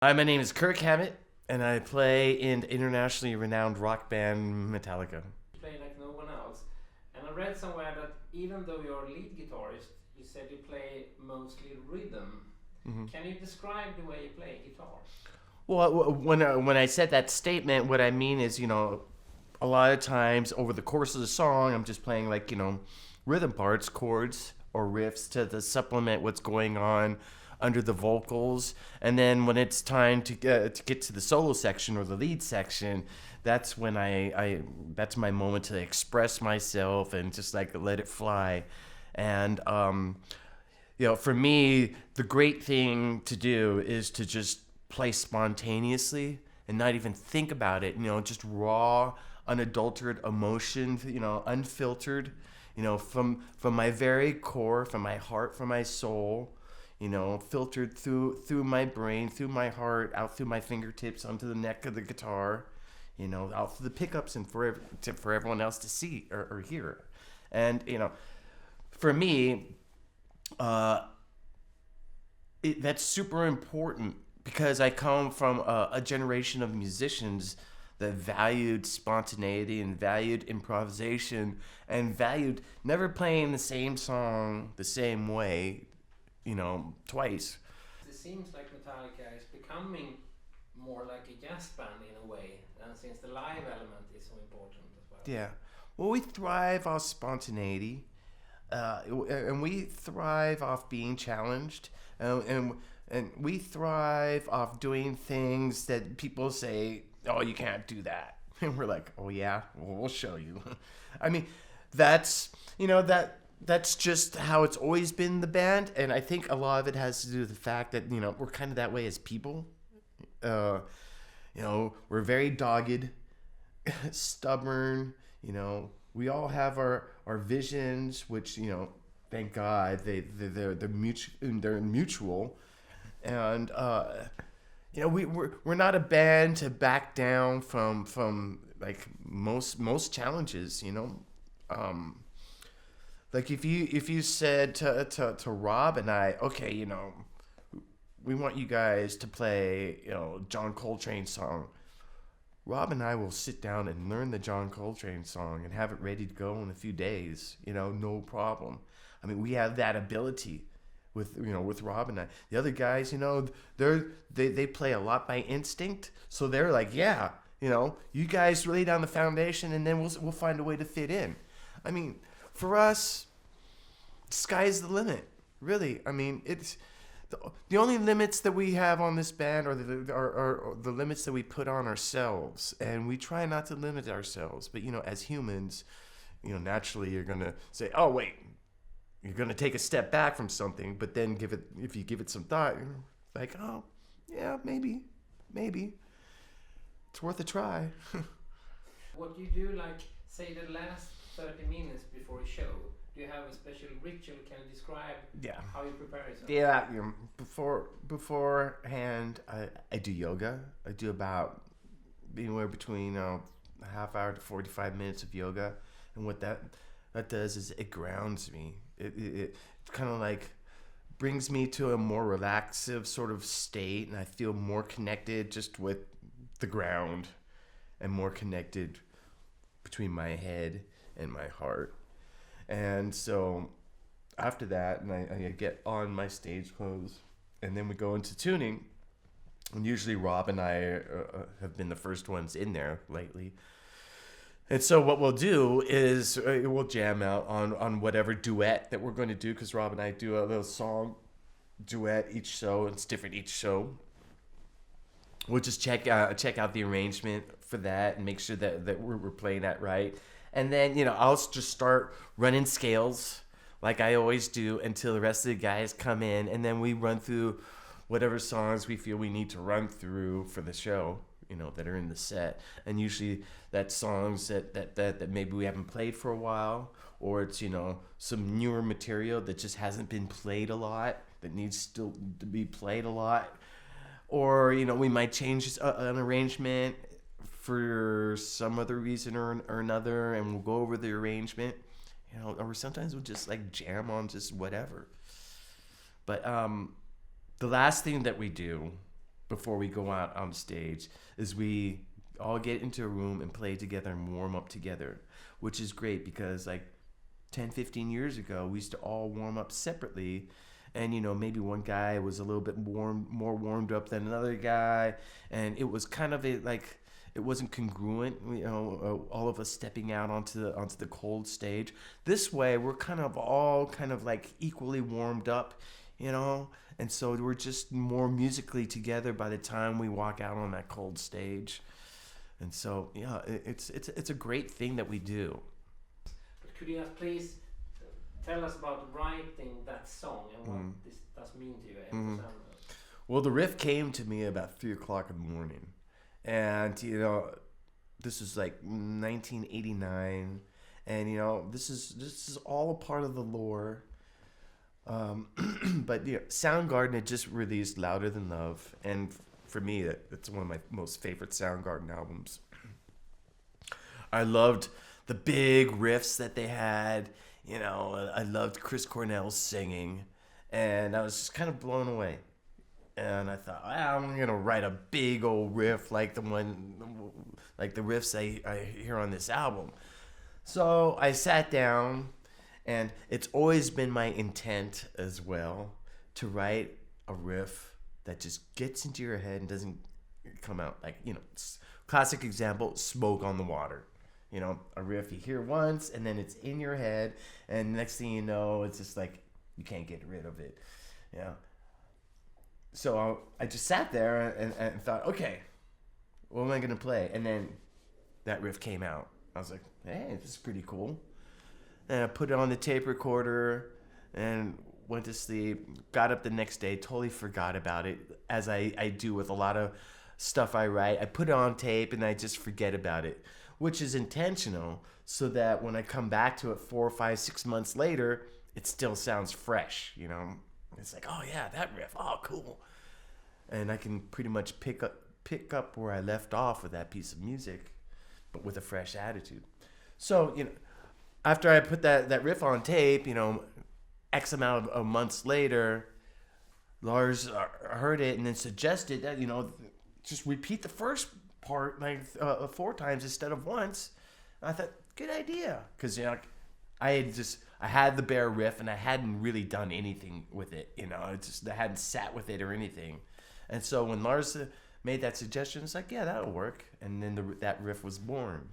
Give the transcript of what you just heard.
Hi, my name is Kirk Hammett, and I play in the internationally renowned rock band Metallica. Play like no one else. And I read somewhere that even though you're a lead guitarist, you said you play mostly rhythm. hmm Can you describe the way you play guitar? Well, when I said that statement, what I mean is, a lot of times over the course of the song, I'm just playing like rhythm parts, chords, or riffs to supplement what's going on under the vocals. And then when it's time to get to the solo section or the lead section, that's when I that's my moment to express myself and just like let it fly. And for me, the great thing to do is to just play spontaneously and not even think about it. Just raw, unadulterated emotion. Unfiltered. From my very core, from my heart, from my soul. Filtered through my brain, through my heart, out through my fingertips, onto the neck of the guitar. Out through the pickups and for everyone else to see or hear. And for me, uh, that's super important because I come from a generation of musicians that valued spontaneity and valued improvisation and valued never playing the same song the same way, twice. It seems like Metallica is becoming more like a jazz band in a way, and since the live element is so important as well. Yeah. Well, we thrive off spontaneity, and we thrive off being challenged, and we thrive off doing things that people say, "Oh, you can't do that," and we're like, "Oh yeah, well, we'll show you." I mean, that's that's just how it's always been the band, and I think a lot of it has to do with the fact that we're kind of that way as people. Uh, we're very dogged, stubborn. We all have our visions, which thank God they're mutual, and we're not a band to back down from like most challenges. Um, like if you said to Rob and I, okay, we want you guys to play John Coltrane song. Rob and I will sit down and learn the John Coltrane song and have it ready to go in a few days. No problem. I mean, we have that ability with Rob and I. The other guys, they play a lot by instinct, so they're like, yeah, you guys lay down the foundation, and then we'll find a way to fit in. I mean, for us, sky's the limit. Really, I mean, it's the only limits that we have on this band are the limits that we put on ourselves, and we try not to limit ourselves. But as humans, naturally you're gonna say, "Oh wait," you're gonna take a step back from something, but then if you give it some thought, you're like, "Oh, yeah, maybe it's worth a try." What do you do, like, say, the last 30 minutes before a show? Do you have a special ritual? Can you describe Yeah. how you prepare yourself? Yeah, beforehand, I do yoga. I do about anywhere between a half hour to 45 minutes of yoga, and what that does is it grounds me. It kind of like brings me to a more relaxive sort of state, and I feel more connected just with the ground, and more connected between my head and my heart. And so after that, and I get on my stage clothes, and then we go into tuning. And usually Rob and I have been the first ones in there lately. And so what we'll do is we'll jam out on whatever duet that we're going to do, because Rob and I do a little song duet each show. It's different each show. We'll just check out the arrangement for that and make sure that we're playing that right. And then I'll just start running scales like I always do until the rest of the guys come in, and then we run through whatever songs we feel we need to run through for the show, that are in the set. And usually that's songs that maybe we haven't played for a while, or it's some newer material that just hasn't been played a lot, that needs still to be played a lot. Or we might change an arrangement for some other reason or another, and we'll go over the arrangement, or sometimes we'll just like jam on just whatever. But the last thing that we do before we go out on stage is we all get into a room and play together and warm up together, which is great because like 10, 15 years ago, we used to all warm up separately. And, maybe one guy was a little bit more warmed up than another guy. And it was kind of it wasn't congruent, all of us stepping out onto the cold stage. This way, we're kind of all kind of like equally warmed up, and so we're just more musically together by the time we walk out on that cold stage. And so, yeah, it's a great thing that we do. But could you please tell us about writing that song and what this does mean to you? Well, the riff came to me about 3:00 in the morning. And, this is like 1989. And, this is all a part of the lore. But Soundgarden had just released Louder Than Love, and for me it's one of my most favorite Soundgarden albums. I loved the big riffs that they had. I loved Chris Cornell's singing, and I was just kind of blown away. And I thought, I'm gonna write a big old riff like the riffs I hear on this album. So I sat down. And it's always been my intent as well to write a riff that just gets into your head and doesn't come out. Like, classic example, Smoke on the Water. A riff you hear once and then it's in your head. And next thing you know, it's just like you can't get rid of it. So I just sat there and thought, okay, what am I going to play? And then that riff came out. I was like, hey, this is pretty cool. And I put it on the tape recorder and went to sleep. Got up the next day, totally forgot about it, as I do with a lot of stuff I write. I put it on tape and I just forget about it, which is intentional so that when I come back to it 4, 5, 6 months later, it still sounds fresh, It's like, oh yeah, that riff, oh cool. And I can pretty much pick up where I left off with that piece of music, but with a fresh attitude. So, after I put that riff on tape, X amount of months later, Lars heard it and then suggested that, just repeat the first part like 4 times instead of once. And I thought, good idea. Because, I had the bare riff and I hadn't really done anything with it. I hadn't sat with it or anything. And so when Lars made that suggestion, it's like, yeah, that'll work. And then that riff was born.